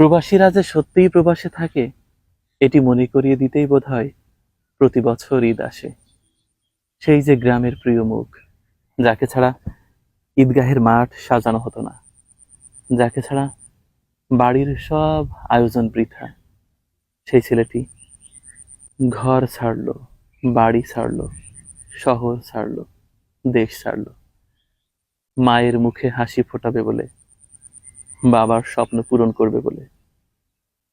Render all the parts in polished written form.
প্রবাসীরা যে সত্যিই প্রবাসে থাকে এটি মনে করিয়ে দিতেই বোধহয় প্রতি বছর ঈদ আসে। সেই যে গ্রামের প্রিয় মুখ, যাকে ছাড়া ঈদগাহের মাঠ সাজানো হতো না, যাকে ছাড়া বাড়ির সব আয়োজন বৃথা। সেই ছেলেটি ঘর ছাড়লো, বাড়ি ছাড়লো, শহর ছাড়লো, দেশ ছাড়লো, মায়ের মুখে হাসি ফোটাবে বলে, বাবার স্বপ্ন পূরণ করবে বলে,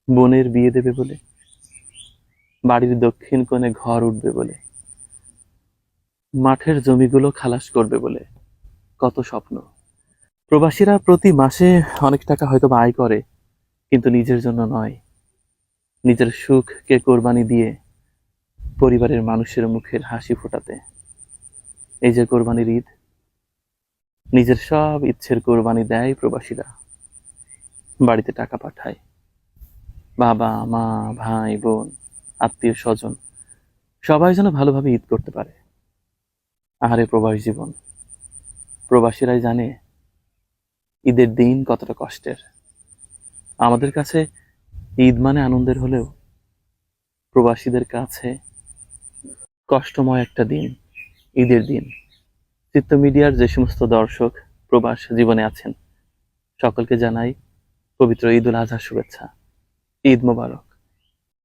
বোনের বিয়ে দেবে বলে, বাড়ির দক্ষিণ কোণে ঘর উঠবে বলে, মাঠের জমিগুলো খালাস করবে বলে। কত স্বপ্ন! প্রবাসীরা প্রতি মাসে অনেক টাকা হয়তো বা আয় করে, কিন্তু নিজের জন্য নয়, নিজের সুখকে কোরবানি দিয়ে পরিবারের মানুষের মুখের হাসি ফোটাতে। এই যে কোরবানির ঈদ, নিজের সব ইচ্ছের কোরবানি দেয় প্রবাসীরা। বাড়িতে টাকা পাঠায়, বাবা মা ভাই বোন আত্মীয় স্বজন সবাই যেন ভালোভাবে ঈদ করতে পারে। আহারে প্রবাস জীবন! প্রবাসীরাই জানে ঈদের দিন কতটা কষ্টের। আমাদের কাছে ঈদ মানে আনন্দের হলেও প্রবাসীদের কাছে কষ্টময় একটা দিন, ঈদের দিন। চিত্ত মিডিয়ার যে সমস্ত দর্শক প্রবাস জীবনে আছেন, সকলকে জানাই পবিত্র ঈদ উল আজহার শুভেচ্ছা। ঈদ মোবারক।